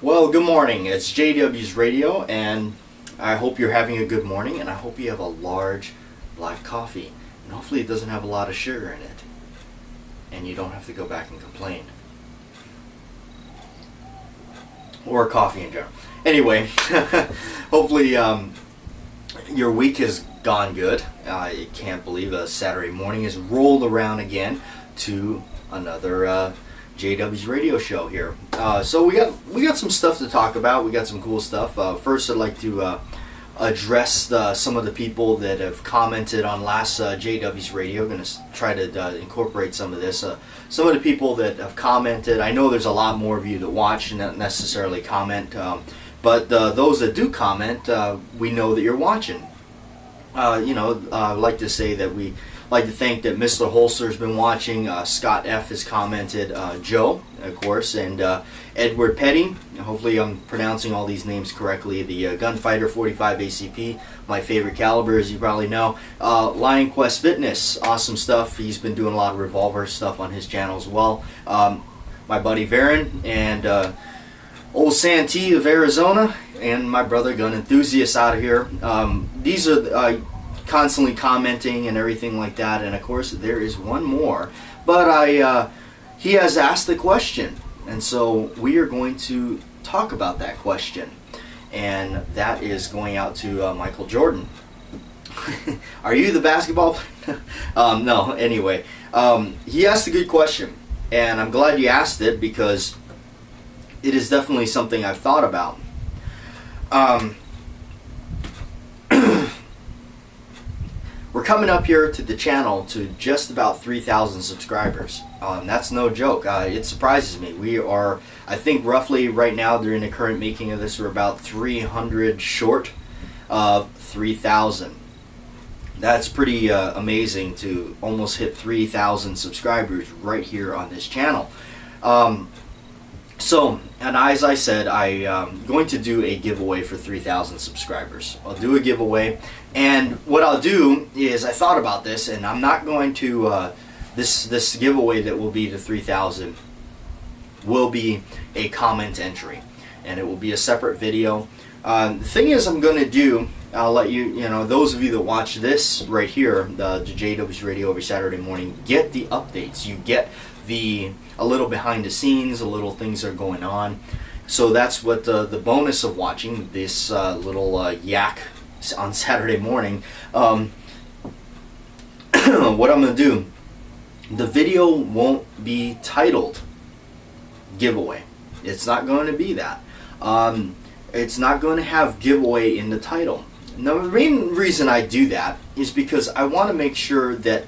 Well, good morning. It's JW's Radio, and I hope you're having a good morning, and I hope you have a large black coffee. And hopefully it doesn't have a lot of sugar in it, and you don't have to go back and complain. Or coffee in general. Anyway, hopefully your week has gone good. I can't believe a Saturday morning has rolled around again to another JW's radio show here. So we got some stuff to talk about. We got some cool stuff. First, I'd like to address some of the people that have commented on last JW's radio. I'm going to try to incorporate some of this. Some of the people that have commented, I know there's a lot more of you that watch and not necessarily comment, but those that do comment, we know that you're watching. I'd like to say that we like to thank that Mr. Holster's been watching. Scott F has commented, Joe, of course, and Edward Petty. Hopefully I'm pronouncing all these names correctly. The Gunfighter 45 ACP, my favorite caliber, as you probably know. Lion Quest Fitness, awesome stuff. He's been doing a lot of revolver stuff on his channel as well. My buddy Varen and old Santee of Arizona, and my brother Gun Enthusiast out of here. These are constantly commenting and everything like that, and of course there is one more, but he has asked the question, and so we are going to talk about that question, and that is going out to Michael Jordan. Are you the basketball player? No, anyway, he asked a good question, and I'm glad you asked it because it is definitely something I've thought about. We're coming up here to the channel to just about 3,000 subscribers. That's no joke. It surprises me. We are, I think, roughly right now during the current making of this, we're about 300 short of 3,000. That's pretty amazing to almost hit 3,000 subscribers right here on this channel. So, and as I said, I'm going to do a giveaway for 3,000 subscribers. I'll do a giveaway, and what I'll do is, I thought about this, and I'm not going to, this giveaway that will be to 3,000 will be a comment entry, and it will be a separate video. The thing is, I'm going to do, I'll let you, those of you that watch this right here, the JW's Radio every Saturday morning, get the updates. You get a little behind the scenes, a little things that are going on. So that's what the bonus of watching this little yak on Saturday morning. What I'm going to do, the video won't be titled giveaway. It's not going to be that. It's not going to have giveaway in the title. Now, the main reason I do that is because I want to make sure that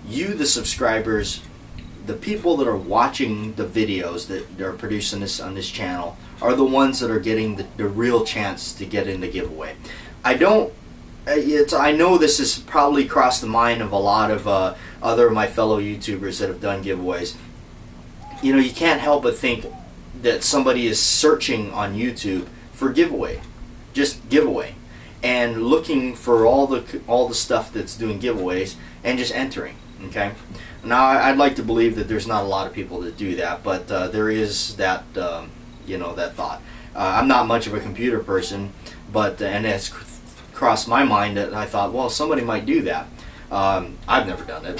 you, the subscribers, the people that are watching the videos that are produced on this channel, are the ones that are getting the real chance to get in the giveaway. I know this has probably crossed the mind of a lot of other of my fellow YouTubers that have done giveaways. You can't help but think that somebody is searching on YouTube for giveaway, just giveaway, and looking for all the stuff that's doing giveaways and just entering. Okay. Now, I'd like to believe that there's not a lot of people that do that, but there is that, that thought. I'm not much of a computer person, but and it's crossed my mind that I thought, well, somebody might do that. I've never done it,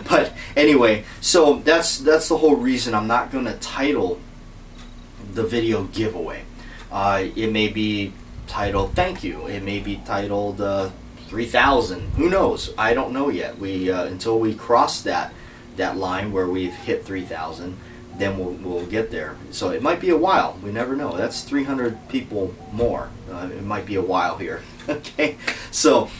but anyway, so that's the whole reason I'm not going to title the video giveaway. It may be titled "Thank You." It may be titled 3,000. Who knows? I don't know yet. We until we cross that line where we've hit 3,000, then we'll get there. So it might be a while. We never know. That's 300 people more. It might be a while here. Okay. So,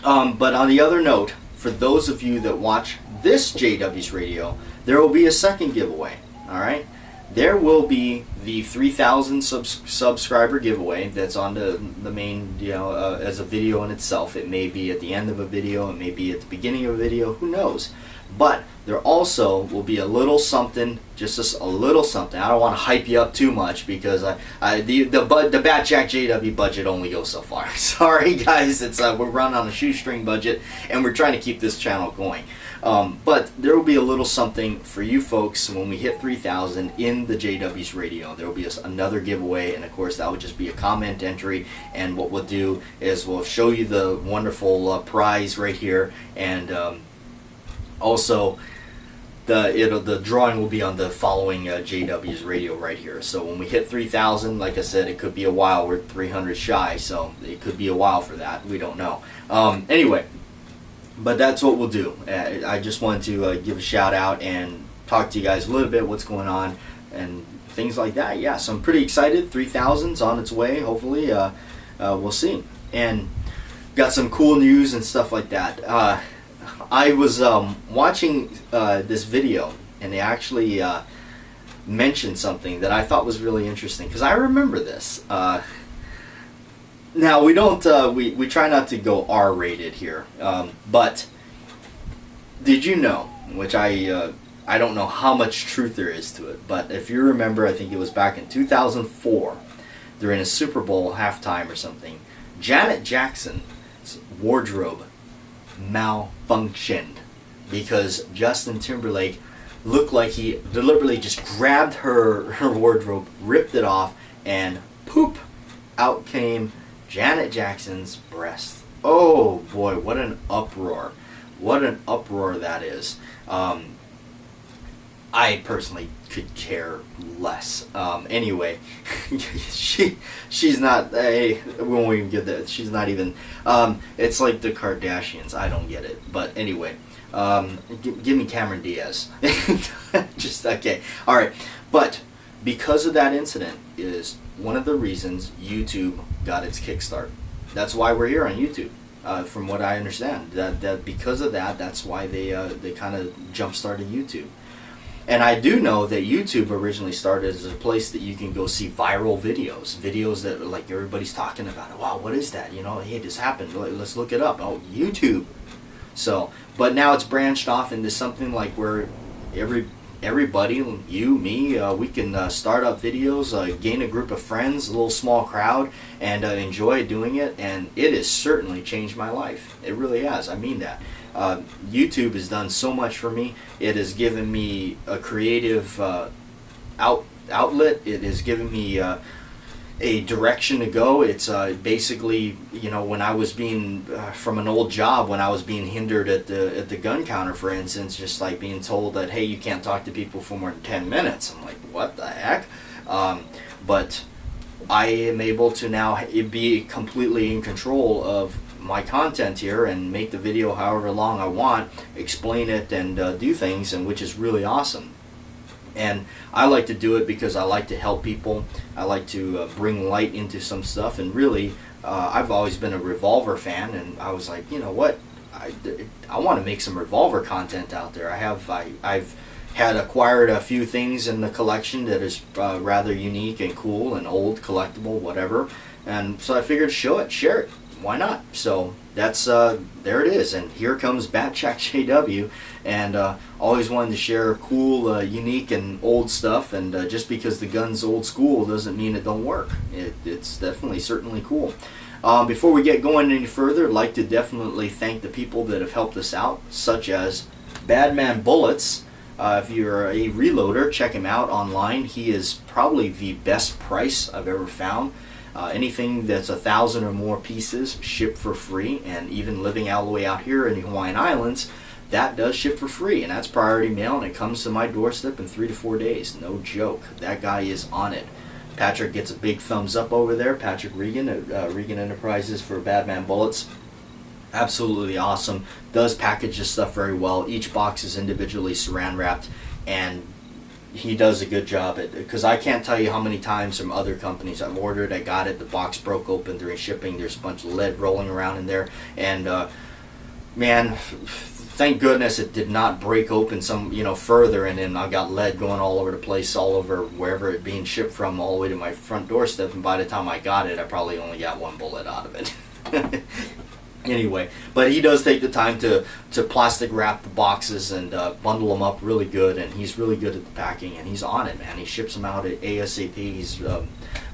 but on the other note, for those of you that watch this JW's Radio, there will be a second giveaway. All right. There will be the 3,000 subscriber giveaway that's on the main, as a video in itself. It may be at the end of a video, it may be at the beginning of a video, who knows. But there also will be a little something, just a little something. I don't want to hype you up too much because the BATJAC J.W. budget only goes so far. Sorry guys, it's we're running on a shoestring budget and we're trying to keep this channel going. But there will be a little something for you folks when we hit 3,000 in the JW's radio. There will be another giveaway, and of course that would just be a comment entry. And what we'll do is we'll show you the wonderful prize right here, and also the drawing will be on the following JW's radio right here. So when we hit 3,000, like I said, it could be a while. We're 300 shy, so it could be a while for that. We don't know. Anyway, but that's what we'll do. I just wanted to give a shout out and talk to you guys a little bit what's going on and things like that. Yeah, so I'm pretty excited. 3,000's on its way. Hopefully, we'll see. And got some cool news and stuff like that. I was watching this video, and they actually mentioned something that I thought was really interesting, because I remember this. Now we don't we try not to go R-rated here, but did you know, which I don't know how much truth there is to it, but if you remember, I think it was back in 2004 during a Super Bowl halftime or something, Janet Jackson's wardrobe malfunctioned because Justin Timberlake looked like he deliberately just grabbed her wardrobe, ripped it off, and poop, out came Janet Jackson's breast. Oh boy, what an uproar. What an uproar that is. I personally could care less. Anyway, she's not. We won't even get that. She's not even. It's like the Kardashians. I don't get it. But anyway, give me Cameron Diaz. Just okay. All right. But because of that incident is one of the reasons YouTube got its kickstart. That's why we're here on YouTube. From what I understand, that because of that, that's why they kind of jump-started YouTube. And I do know that YouTube originally started as a place that you can go see viral videos that like everybody's talking about. Wow, what is that? You know, hey, this happened. Let's look it up. Oh, YouTube. So, but now it's branched off into something like where everybody, you, me, we can start up videos, gain a group of friends, a little small crowd, and enjoy doing it. And it has certainly changed my life. It really has. I mean that. YouTube has done so much for me. It has given me a creative outlet. It has given me a direction to go. It's basically, you know, when I was being from an old job, when I was being hindered at the gun counter, for instance, just like being told that, hey, you can't talk to people for more than 10 minutes. I'm like, what the heck? But I am able to now be completely in control of my content here and make the video however long I want, explain it, and do things, and which is really awesome. And I like to do it because I like to help people. I like to bring light into some stuff, and really I've always been a Revolver fan, and I was like, you know what, I want to make some Revolver content out there. I've had acquired a few things in the collection that is rather unique and cool and old, collectible, whatever, and so I figured share it. Why not? So that's there it is, and here comes BATJAC J.W. and always wanted to share cool, unique, and old stuff. And just because the gun's old school doesn't mean it don't work. It's definitely certainly cool. Before we get going any further, I'd like to definitely thank the people that have helped us out, such as Badman Bullets. If you're a reloader, check him out online. He is probably the best price I've ever found. Anything that's 1,000 or more pieces ship for free, and even living all the way out here in the Hawaiian Islands, that does ship for free, and that's priority mail, and it comes to my doorstep in 3 to 4 days. No joke. That guy is on it. Patrick gets a big thumbs up over there. Patrick Regan at Regan Enterprises for Badman Bullets. Absolutely awesome. Does package this stuff very well. Each box is individually saran wrapped, and he does a good job at it, because I can't tell you how many times from other companies I've ordered, I got it, the box broke open during shipping, there's a bunch of lead rolling around in there, and man, thank goodness it did not break open some, further, and then I got lead going all over the place, all over wherever it being shipped from, all the way to my front doorstep, and by the time I got it, I probably only got one bullet out of it. Anyway, but he does take the time to plastic wrap the boxes and bundle them up really good, and he's really good at the packing, and he's on it, man. He ships them out at ASAP. He's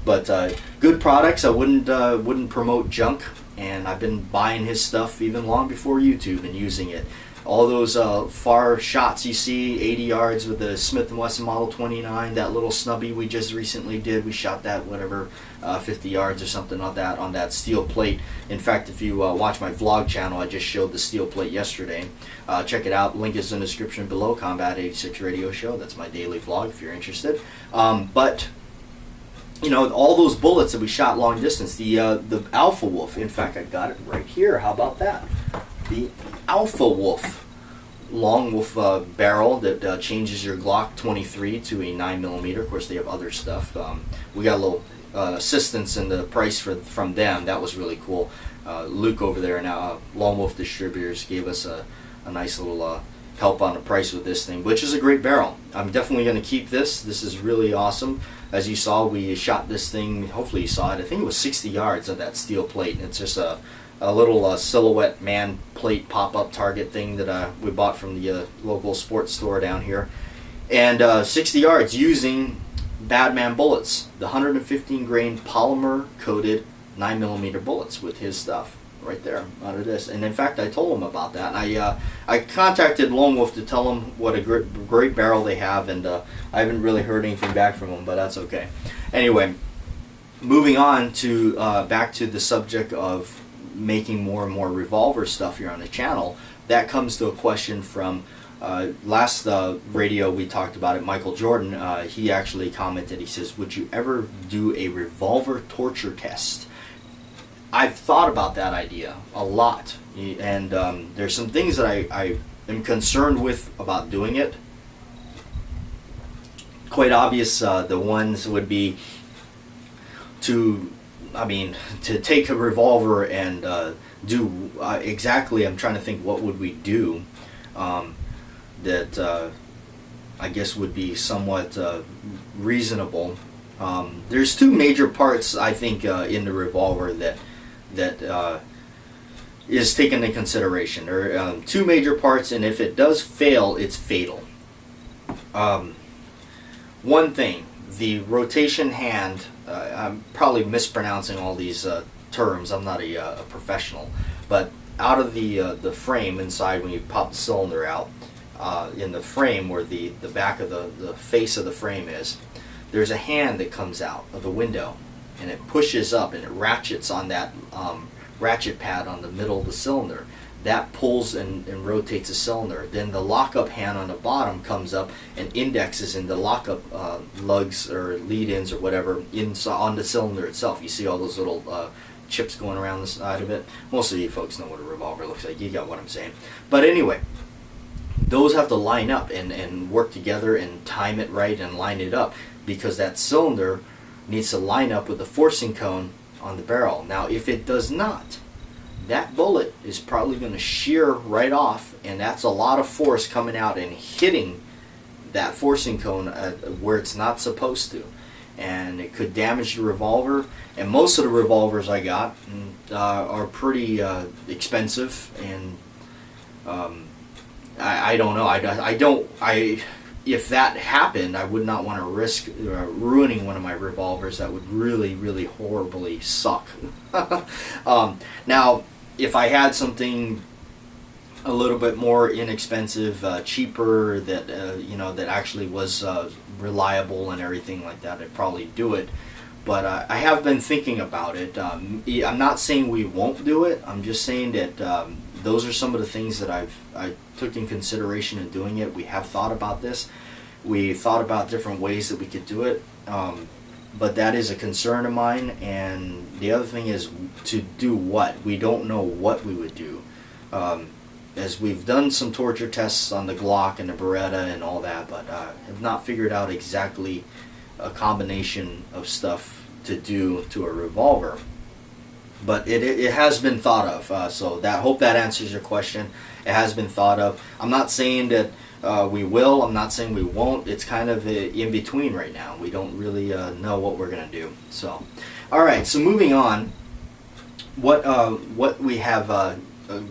but good products. I wouldn't promote junk, and I've been buying his stuff even long before YouTube and using it. all those far shots you see, 80 yards with the Smith & Wesson Model 29, that little snubby we just recently did, we shot that, whatever, 50 yards or something like that on that steel plate. In fact, if you watch my vlog channel, I just showed the steel plate yesterday. Check it out, link is in the description below, Combat 86 Radio Show. That's my daily vlog if you're interested. But you know, all those bullets that we shot long distance, the Alpha Wolf, in fact, I got it right here. How about that? The Alpha Wolf long wolf barrel that changes your Glock 23 to a 9mm. Of course, they have other stuff. We got a little assistance in the price from them. That was really cool. Luke over there now, Lone Wolf Distributors, gave us a nice little help on the price with this thing, which is a great barrel. I'm definitely going to keep this. This is really awesome. As you saw, we shot this thing, hopefully you saw it, I think it was 60 yards of that steel plate. And it's just a little silhouette man plate pop-up target thing that we bought from the local sports store down here. And 60 yards using Badman bullets, the 115 grain polymer coated 9mm bullets with his stuff right there out of this. And in fact, I told him about that. And I contacted Lone Wolf to tell him what a great barrel they have, and I haven't really heard anything back from him, but that's okay. Anyway, moving on to back to the subject of making more and more revolver stuff here on the channel. That comes to a question from last radio we talked about it, Michael Jordan. He actually commented, he says, would you ever do a revolver torture test? I've thought about that idea a lot, and there's some things that I am concerned with about doing it. Quite obvious, the ones would be to take a revolver and do exactly, I'm trying to think what would we do that I guess would be somewhat reasonable. There's two major parts, I think, in the revolver that is taken into consideration. There are two major parts, and if it does fail, it's fatal. One thing, the rotation hand, I'm probably mispronouncing all these terms, I'm not a professional, but out of the frame inside, when you pop the cylinder out, in the frame where the back of the face of the frame is, there's a hand that comes out of the window, and it pushes up and it ratchets on that ratchet pad on the middle of the cylinder. That pulls and rotates the cylinder. Then the lockup hand on the bottom comes up and indexes in the lockup lugs or lead-ins or whatever on the cylinder itself. You see all those little chips going around the side of it. Most of you folks know what a revolver looks like. You got what I'm saying. But anyway, those have to line up and work together and time it right and line it up, because that cylinder needs to line up with the forcing cone on the barrel. Now, if it does not, that bullet is probably going to shear right off, and that's a lot of force coming out and hitting that forcing cone where it's not supposed to, and it could damage the revolver. And most of the revolvers I got are pretty expensive, and I don't know. If that happened, I would not want to risk ruining one of my revolvers. That would really, really horribly suck. Now, if I had something a little bit more inexpensive, cheaper, that that actually was reliable and everything like that, I'd probably do it. But I have been thinking about it. I'm not saying we won't do it. I'm just saying that those are some of the things that I took in consideration in doing it. We have thought about this. We thought about different ways that we could do it. But that is a concern of mine. And the other thing is to do what? We don't know what we would do. As we've done some torture tests on the Glock and the Beretta and all that, but have not figured out exactly a combination of stuff to do to a revolver. But it has been thought of, so hope that answers your question. It has been thought of. I'm not saying that we will. I'm not saying we won't. It's kind of in between right now. We don't really know what we're going to do. So, all right. So moving on, what we have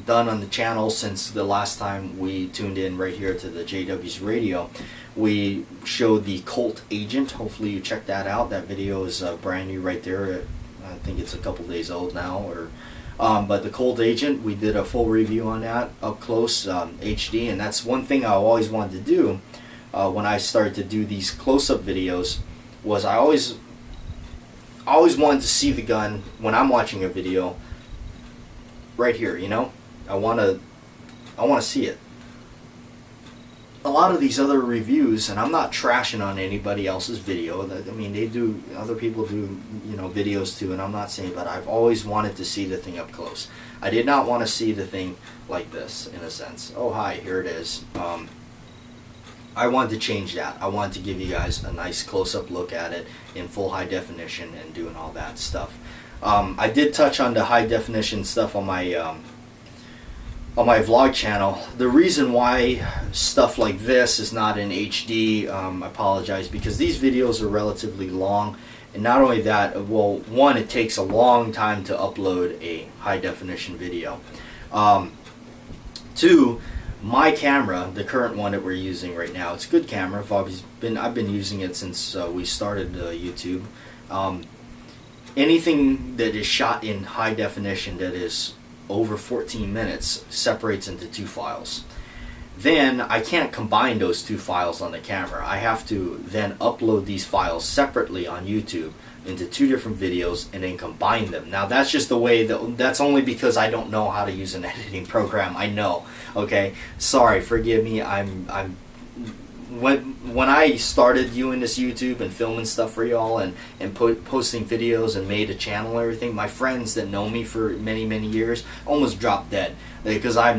done on the channel since the last time we tuned in right here to the JW's radio, we showed the Colt Agent. Hopefully you checked that out. That video is brand new right there. I think it's a couple days old now, or But the Colt Agent, we did a full review on that up close, HD, and that's one thing I always wanted to do when I started to do these close-up videos. Was I always wanted to see the gun when I'm watching a video right here. You know, I want to see it. A lot of these other reviews, and I'm not trashing on anybody else's video. I mean, they do. Other people do, you know, videos too, and I'm not saying. But I've always wanted to see the thing up close. I did not want to see the thing like this, in a sense. Oh, hi, here it is. I wanted to change that. I wanted to give you guys a nice close-up look at it in full high definition and doing all that stuff. I did touch on the high definition stuff on my vlog channel. The reason why stuff like this is not in HD, I apologize, because these videos are relatively long, and not only that, well, one, it takes a long time to upload a high definition video. Two, my camera, the current one that we're using right now, it's a good camera. I've been using it since we started YouTube. Anything that is shot in high definition that is over 14 minutes separates into two files. Then I can't combine those two files on the camera. I have to then upload these files separately on YouTube into two different videos and then combine them. Now that's just the way that's only because I don't know how to use an editing program. I know. Okay, sorry, forgive me. When I started doing this YouTube and filming stuff for y'all and posting videos and made a channel and everything, my friends that know me for many years almost dropped dead, because I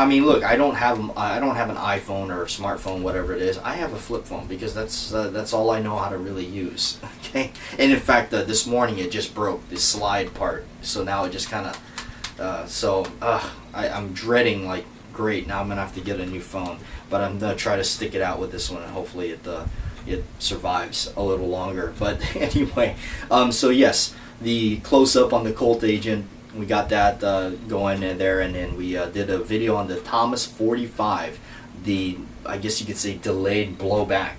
mean, look, I don't have an iPhone or a smartphone, whatever it is. I have a flip phone because that's all I know how to really use. Okay, and in fact, this morning it just broke the slide part, so now it just kind of I'm dreading, like, great, now I'm gonna have to get a new phone, but I'm gonna try to stick it out with this one, and hopefully it survives a little longer. But anyway, so yes, the close-up on the Colt Agent, we got that going in there, and then we did a video on the Thomas 45, the, I guess you could say, delayed blowback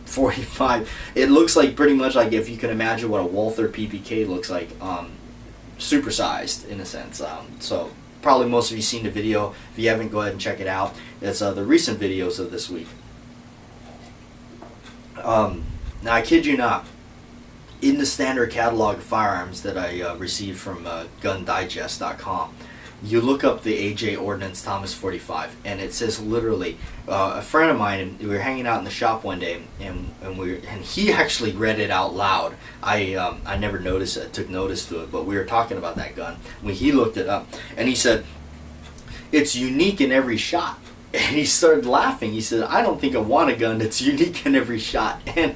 45. It looks like, pretty much like, if you can imagine what a Walther PPK looks like, supersized in a sense. So probably most of you seen the video. If you haven't, go ahead and check it out. It's the recent videos of this week. Now, I kid you not, in the standard catalog of firearms that I received from GunDigest.com, you look up the AJ Ordnance Thomas 45, and it says literally, a friend of mine, we were hanging out in the shop one day, and he actually read it out loud. I never noticed it, took notice to it, but we were talking about that gun when he looked it up, and he said, it's unique in every shot. And he started laughing. He said, I don't think I want a gun that's unique in every shot. And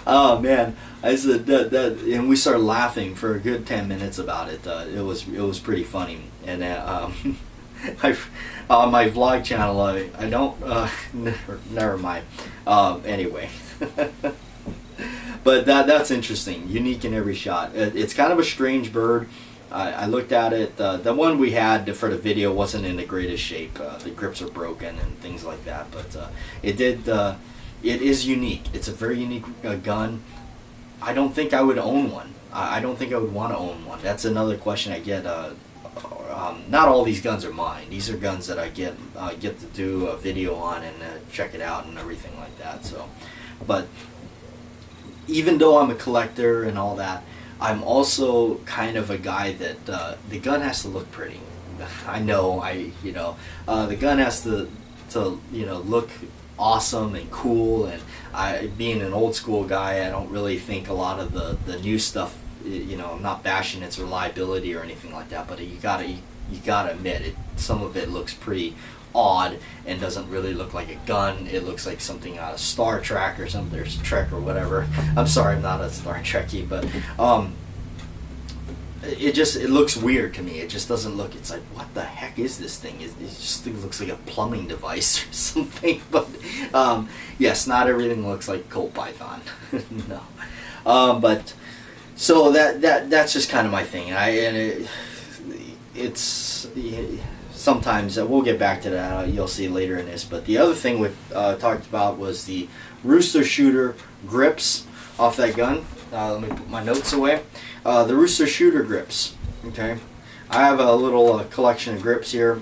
oh man, I said that, and we started laughing for a good 10 minutes about it. It was pretty funny. And on my vlog channel, I don't never mind. Anyway, but that's interesting. Unique in every shot. It's kind of a strange bird. I looked at it. The one we had for the video wasn't in the greatest shape. The grips are broken and things like that. But it is unique. It's a very unique gun. I don't think I would own one. I don't think I would want to own one. That's another question I get. Not all these guns are mine. These are guns that I get to do a video on and check it out and everything like that. So, but even though I'm a collector and all that, I'm also kind of a guy that the gun has to look pretty. I know, the gun has to look awesome and cool, and being an old school guy, I don't really think a lot of the new stuff, I'm not bashing its reliability or anything like that, but you gotta admit it, some of it looks pretty odd and doesn't really look like a gun. It looks like something out of Star Trek or something, or Trek or whatever. I'm sorry, I'm not a Star Trekkie, but it looks weird to me. It just doesn't look, it's like, what the heck is this thing? It just looks like a plumbing device or something. But yes, not everything looks like Colt Python. No. But so that's just kind of my thing. It's sometimes we'll get back to that. You'll see later in this. But the other thing we talked about was the Rooster Shooter grips off that gun. Let me put my notes away. The Rooster Shooter grips. Okay, I have a little collection of grips here.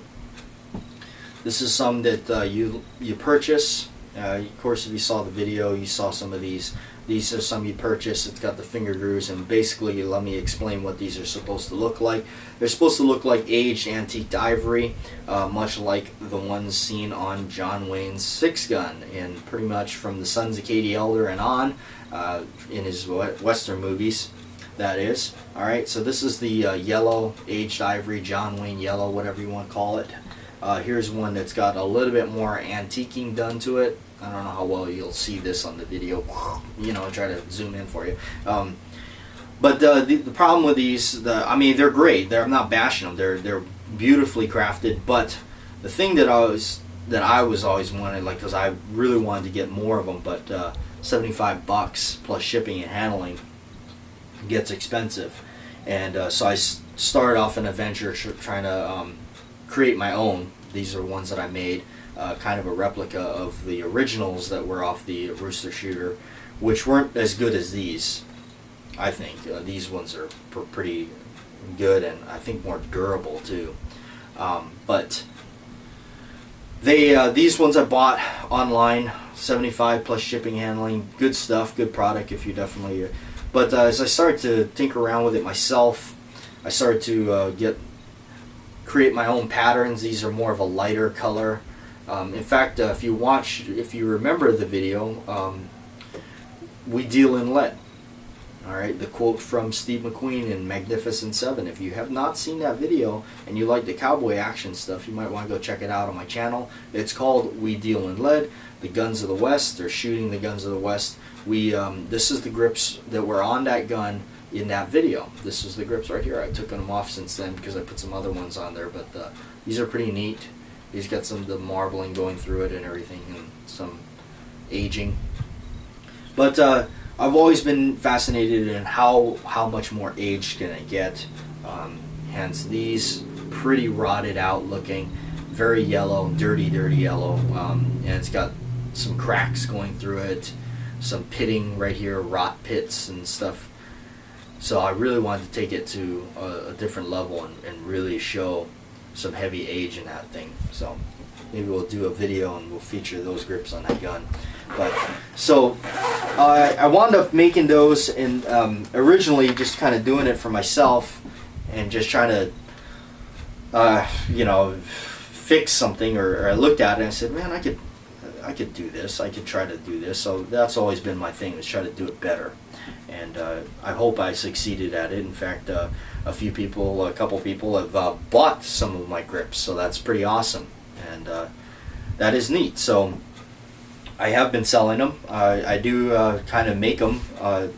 This is some that you purchase. Of course, if you saw the video, you saw some of these. These are some you purchase. It's got the finger grooves, and basically, let me explain what these are supposed to look like. They're supposed to look like aged antique ivory, much like the ones seen on John Wayne's 6-gun, and pretty much from the Sons of Katie Elder and on, in his Western movies. That is. Alright, so this is the yellow aged ivory, John Wayne yellow, whatever you want to call it. Here's one that's got a little bit more antiquing done to it. I don't know how well you'll see this on the video. You know, try to zoom in for you. But the problem with these, I mean, they're great. I'm not bashing them. They're beautifully crafted. But the thing that I was always wanted, like, because I really wanted to get more of them, but $75 plus shipping and handling gets expensive, and so I started off an adventure trying to create my own. These are ones that I made, kind of a replica of the originals that were off the Rooster Shooter, which weren't as good as these. I think these ones are pretty good, and I think more durable too. But these ones I bought online, $75 plus shipping, handling, good stuff, good product. If you definitely. But as I started to tinker around with it myself, I started to create my own patterns. These are more of a lighter color. In fact, if you remember the video, we deal in lead. All right, the quote from Steve McQueen in Magnificent Seven. If you have not seen that video and you like the cowboy action stuff, you might want to go check it out on my channel. It's called We Deal in Lead. The Guns of the West. They're shooting the Guns of the West. This is the grips that were on that gun in that video. This is the grips right here. I took them off since then because I put some other ones on there, but these are pretty neat. These got some of the marbling going through it and everything, and some aging. But I've always been fascinated in how much more aged can it get. Hence these pretty rotted out looking, very yellow, dirty yellow, and it's got some cracks going through it, some pitting right here, rot pits and stuff. So I really wanted to take it to a different level and really show some heavy age in that thing. So maybe we'll do a video and we'll feature those grips on that gun. But so I wound up making those, and originally just kind of doing it for myself and just trying to you know, fix something, or I looked at it and I said, man, I could do this. I could try to do this. So that's always been my thing, is try to do it better. And I hope I succeeded at it. In fact, a couple people have bought some of my grips, so that's pretty awesome. And that is neat. So I have been selling them. I do kind of make them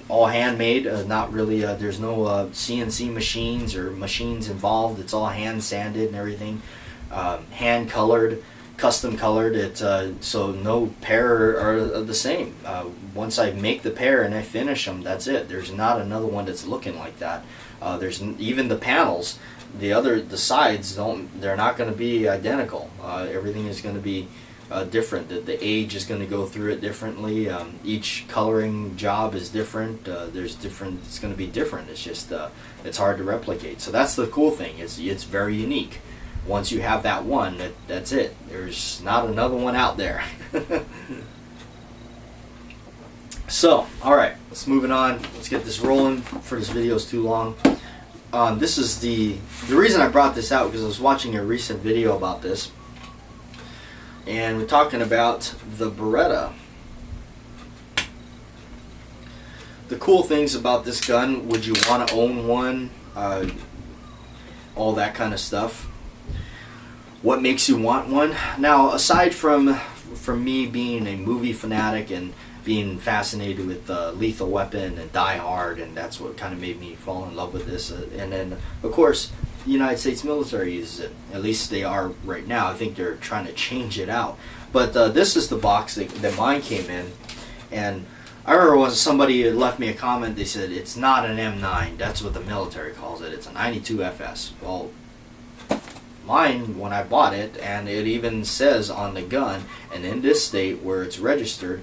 all handmade. Not really. There's no CNC machines or machines involved. It's all hand sanded and everything, hand colored, custom colored. It so no pair are the same. Once I make the pair and I finish them, that's it. There's not another one that's looking like that. There's even the panels. The sides they're not going to be identical. Everything is going to be different. The age is going to go through it differently. Each coloring job is different. It's going to be different. It's just it's hard to replicate. So that's the cool thing. It's very unique. Once you have that one, that's it. There's not another one out there. So, all right, let's move it on. Let's get this rolling before this video is too long. This is the reason I brought this out, because I was watching a recent video about this, and we're talking about the Beretta. The cool things about this gun: would you want to own one? All that kind of stuff. What makes you want one? Now, aside from me being a movie fanatic and being fascinated with Lethal Weapon and Die Hard, and that's what kind of made me fall in love with this. And then, of course, the United States military uses it. At least they are right now. I think they're trying to change it out. But this is the box that mine came in. And I remember when somebody had left me a comment, they said, it's not an M9. That's what the military calls it. It's a 92 FS. Well, mine, when I bought it, and it even says on the gun, and in this state where it's registered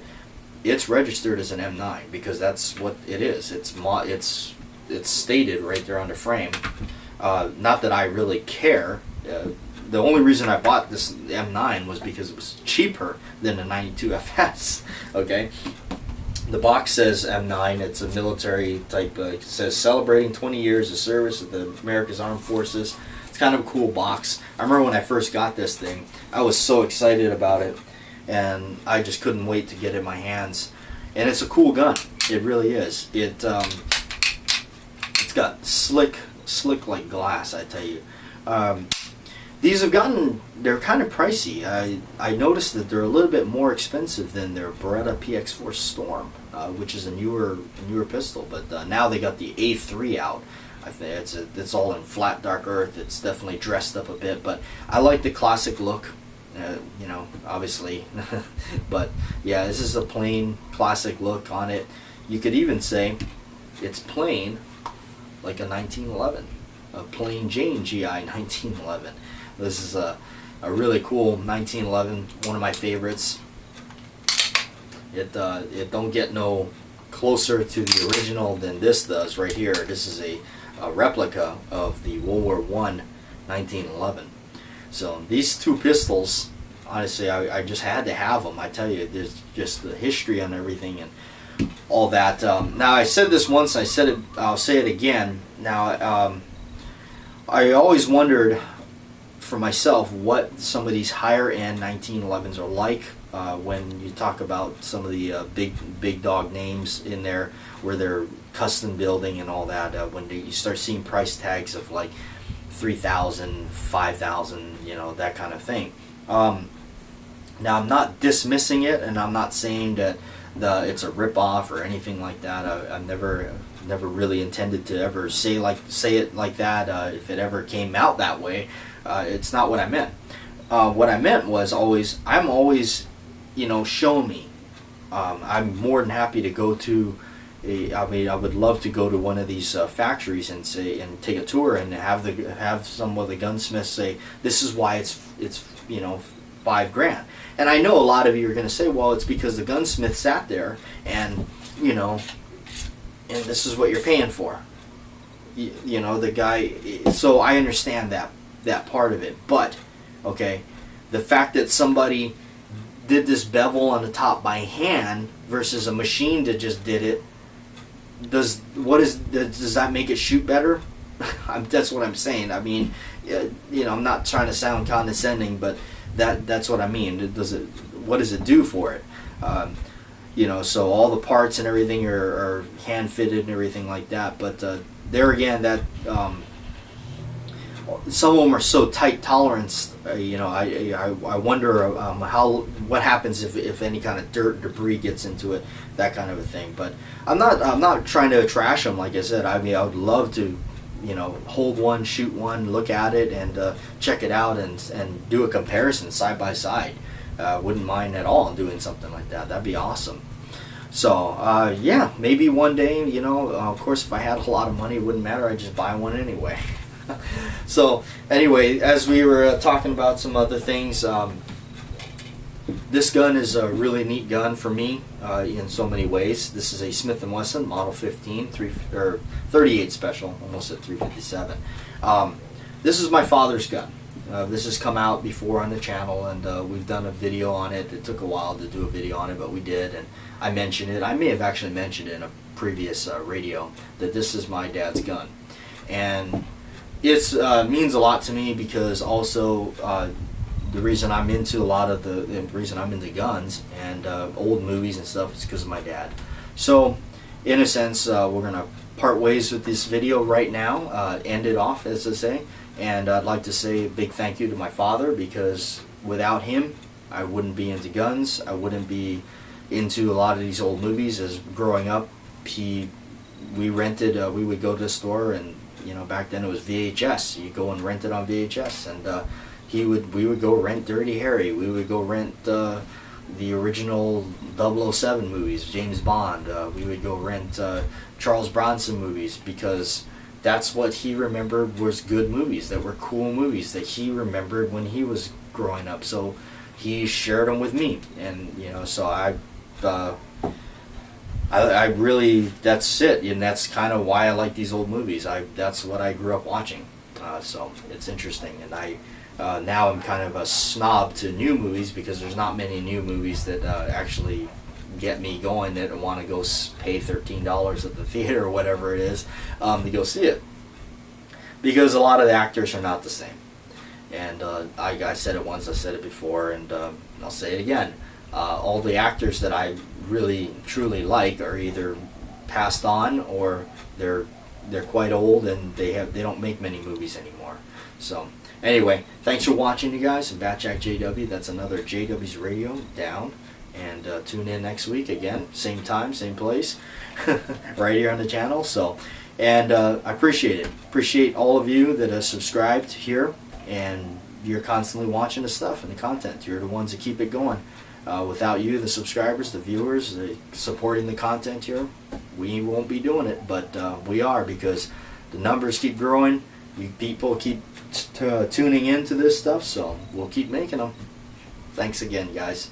as an M9, because that's what it is. It's stated right there on the frame. Not that I really care. The only reason I bought this M9 was because it was cheaper than the 92 FS. Okay, the box says M9. It's a military type. It says celebrating 20 years of service with the America's Armed Forces. It's kind of a cool box. I remember when I first got this thing, I was so excited about it, and I just couldn't wait to get it in my hands. And it's a cool gun. It really is. It's got slick like glass, I tell you. These have they're kind of pricey. I noticed that they're a little bit more expensive than their Beretta PX4 Storm, which is a newer pistol. But now they got the A3 out. I think it's all in flat dark earth. It's definitely dressed up a bit, but I like the classic look. You know, obviously, but yeah, this is a plain classic look on it. You could even say it's plain, like a 1911, a plain Jane GI 1911. This is a really cool 1911, one of my favorites. It don't get no closer to the original than this does right here. This is a replica of the World War I 1911. So these two pistols, honestly, I just had to have them. I tell you, there's just the history on everything and all that. Now, I said this once, I'll say it again. Now, I always wondered for myself what some of these higher end 1911s are like when you talk about some of the big dog names in there where they're custom building and all that. When you start seeing price tags of like 3,000, 5,000, you know, that kind of thing. Now, I'm not dismissing it, and I'm not saying that it's a rip-off or anything like that. I've never really intended to ever say it like that. If it ever came out that way, it's not what I meant. What I meant was I'm always, you know, show me. I'm more than happy to go to. I would love to go to one of these factories and take a tour and have some of the gunsmiths say this is why it's you know, $5,000. And I know a lot of you are going to say, well, it's because the gunsmith sat there and, you know, and this is what you're paying for. You know, the guy. So I understand that part of it, but okay, the fact that somebody did this bevel on the top by hand versus a machine that just did it. Does that make it shoot better? That's what I'm saying. I mean, you know, I'm not trying to sound condescending, but that's what I mean. What does it do for it? You know, so all the parts and everything are hand fitted and everything like that. But there again, that some of them are so tight tolerance. You know, I wonder what happens if any kind of dirt, debris gets into it, that kind of a thing. But I'm not trying to trash them. Like I said, I mean, I would love to, you know, hold one, shoot one, look at it, and check it out, and do a comparison side by side. Wouldn't mind at all doing something like that. That'd be awesome. So yeah, maybe one day, you know, of course, if I had a lot of money, it wouldn't matter. I'd just buy one anyway. So anyway, as we were talking about some other things, this gun is a really neat gun for me in so many ways. This is a Smith & Wesson Model 15 38 Special, almost at 357. This is my father's gun. This has come out before on the channel, and we've done a video on it. It took a while to do a video on it, but we did, and I mentioned it. I may have actually mentioned it in a previous radio that this is my dad's gun, and it means a lot to me because also the reason I'm into the reason I'm into guns and old movies and stuff is because of my dad. So in a sense, we're gonna part ways with this video right now, end it off, as I say. And I'd like to say a big thank you to my father, because without him, I wouldn't be into guns. I wouldn't be into a lot of these old movies. As growing up, we rented. We would go to the store, and you know, back then it was VHS. You go and rent it on VHS, and we would go rent Dirty Harry. We would go rent the original 007 movies, James Bond. We would go rent Charles Bronson movies, because that's what he remembered was good movies, that were cool movies that he remembered when he was growing up. So he shared them with me, and you know, so I really, that's it, and that's kind of why I like these old movies. That's what I grew up watching. So it's interesting, and now I'm kind of a snob to new movies because there's not many new movies that actually get me going, that I want to go pay $13 at the theater or whatever it is to go see it, because a lot of the actors are not the same. And I said it once, I said it before, and I'll say it again. All the actors that I really truly like are either passed on, or they're quite old and they don't make many movies anymore. So anyway, thanks for watching, you guys. And BATJAC J.W. That's another JW's Radio down. And tune in next week again, same time, same place, right here on the channel. So, and I appreciate it. Appreciate all of you that are subscribed here, and you're constantly watching the stuff and the content. You're the ones that keep it going. Without you, the subscribers, the viewers, supporting the content here, we won't be doing it. But we are, because the numbers keep growing. You people keep tuning into this stuff, so we'll keep making them. Thanks again, guys.